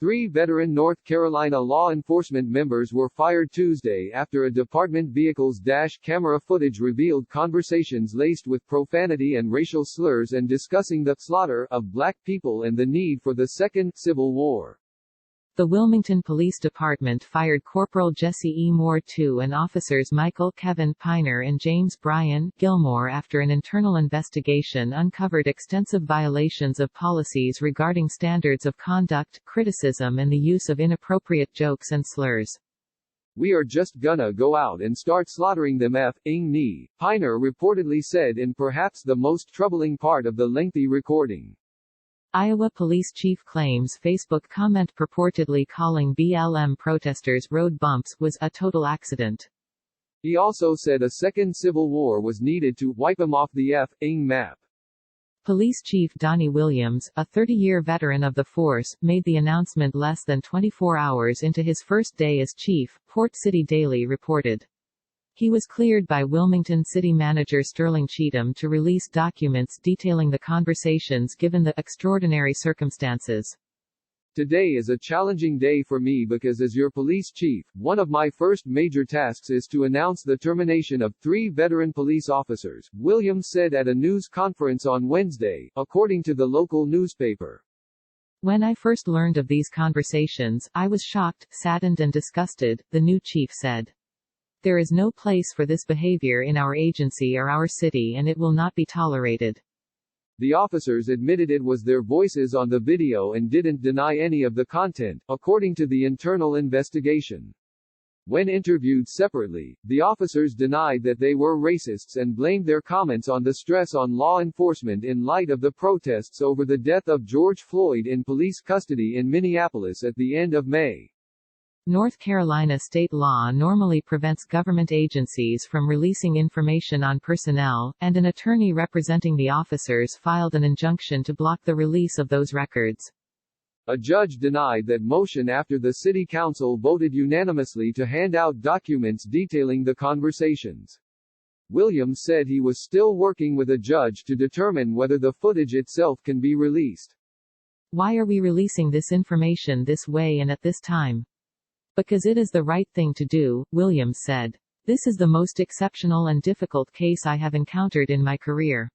Three veteran North Carolina law enforcement members were fired Tuesday after a department vehicle's dash camera footage revealed conversations laced with profanity and racial slurs and discussing the slaughter of black people and the need for the Second Civil War. The Wilmington Police Department fired Corporal Jesse E. Moore II and officers Michael Kevin Piner and James Brian Gilmore after an internal investigation uncovered extensive violations of policies regarding standards of conduct, criticism and the use of inappropriate jokes and slurs. "We are just gonna go out and start slaughtering them f***ing me," Piner reportedly said in perhaps the most troubling part of the lengthy recording. Iowa police chief claims Facebook comment purportedly calling BLM protesters road bumps was a total accident. He also said a second civil war was needed to wipe him off the f***ing map. Police Chief Donnie Williams, a 30-year veteran of the force, made the announcement less than 24 hours into his first day as chief, Port City Daily reported. He was cleared by Wilmington City Manager Sterling Cheatham to release documents detailing the conversations given the extraordinary circumstances. "Today is a challenging day for me because as your police chief, one of my first major tasks is to announce the termination of 3 veteran police officers," Williams said at a news conference on Wednesday, according to the local newspaper. "When I first learned of these conversations, I was shocked, saddened and disgusted," the new chief said. "There is no place for this behavior in our agency or our city and it will not be tolerated." The officers admitted it was their voices on the video and didn't deny any of the content, according to the internal investigation. When interviewed separately, the officers denied that they were racists and blamed their comments on the stress on law enforcement in light of the protests over the death of George Floyd in police custody in Minneapolis at the end of May. North Carolina state law normally prevents government agencies from releasing information on personnel, and an attorney representing the officers filed an injunction to block the release of those records. A judge denied that motion after the city council voted unanimously to hand out documents detailing the conversations. Williams said he was still working with a judge to determine whether the footage itself can be released. "Why are we releasing this information this way and at this time? Because it is the right thing to do," Williams said. "This is the most exceptional and difficult case I have encountered in my career.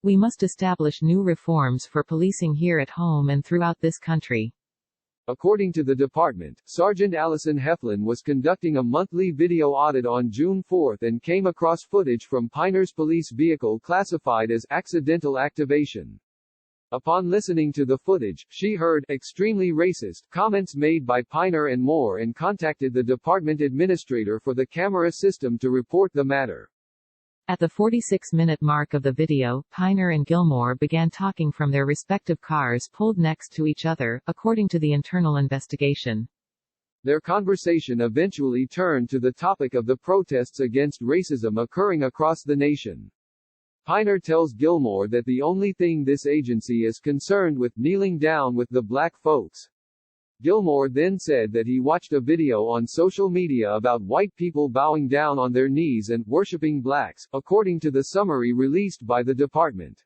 We must establish new reforms for policing here at home and throughout this country." According to the department, Sergeant Allison Heflin was conducting a monthly video audit on June 4 and came across footage from Piner's police vehicle classified as accidental activation. Upon listening to the footage, she heard extremely racist comments made by Piner and Moore and contacted the department administrator for the camera system to report the matter. At the 46-minute mark of the video, Piner and Gilmore began talking from their respective cars pulled next to each other, according to the internal investigation. Their conversation eventually turned to the topic of the protests against racism occurring across the nation. Piner tells Gilmore that the only thing this agency is concerned with, kneeling down with the black folks. Gilmore then said that he watched a video on social media about white people bowing down on their knees and worshiping blacks, according to the summary released by the department.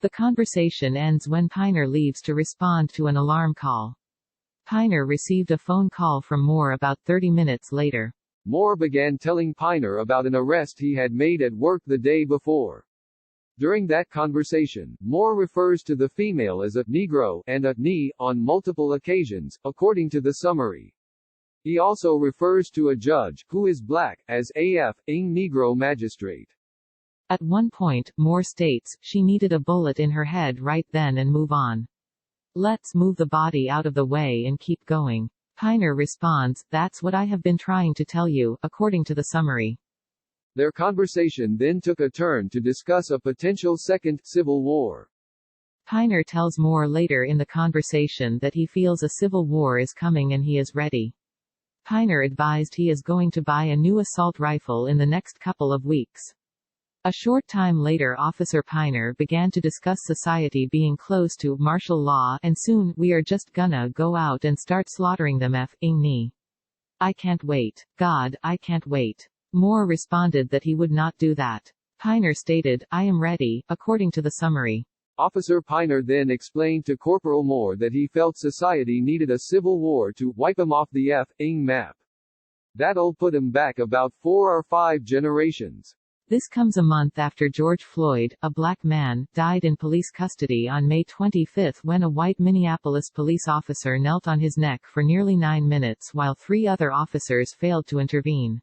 The conversation ends when Piner leaves to respond to an alarm call. Piner received a phone call from Moore about 30 minutes later. Moore began telling Piner about an arrest he had made at work the day before. During that conversation, Moore refers to the female as a Negro and a knee on multiple occasions, according to the summary. He also refers to a judge, who is black, as a Negro magistrate. At one point, Moore states, "She needed a bullet in her head right then and move on. Let's move the body out of the way and keep going." Piner responds, "That's what I have been trying to tell you," according to the summary. Their conversation then took a turn to discuss a potential second civil war. Piner tells Moore later in the conversation that he feels a civil war is coming and he is ready. Piner advised he is going to buy a new assault rifle in the next couple of weeks. A short time later, Officer Piner began to discuss society being close to martial law and soon, "We are just gonna go out and start slaughtering them f***ing me. I can't wait. God, I can't wait." Moore responded that he would not do that. Piner stated, "I am ready," according to the summary. Officer Piner then explained to Corporal Moore that he felt society needed a civil war to wipe 'em off the F-ing map. That'll put 'em back about 4 or 5 generations. This comes a month after George Floyd, a black man, died in police custody on May 25 when a white Minneapolis police officer knelt on his neck for nearly 9 minutes while 3 other officers failed to intervene.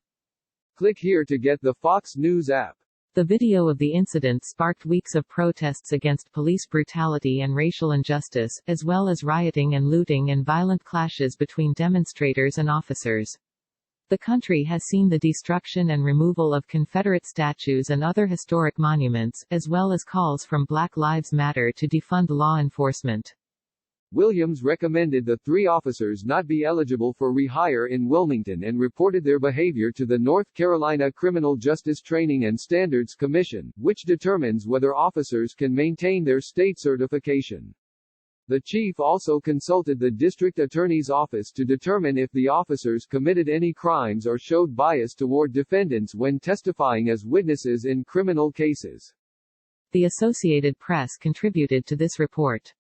Click here to get the Fox News app. The video of the incident sparked weeks of protests against police brutality and racial injustice, as well as rioting and looting and violent clashes between demonstrators and officers. The country has seen the destruction and removal of Confederate statues and other historic monuments, as well as calls from Black Lives Matter to defund law enforcement. Williams recommended the 3 officers not be eligible for rehire in Wilmington and reported their behavior to the North Carolina Criminal Justice Training and Standards Commission, which determines whether officers can maintain their state certification. The chief also consulted the district attorney's office to determine if the officers committed any crimes or showed bias toward defendants when testifying as witnesses in criminal cases. The Associated Press contributed to this report.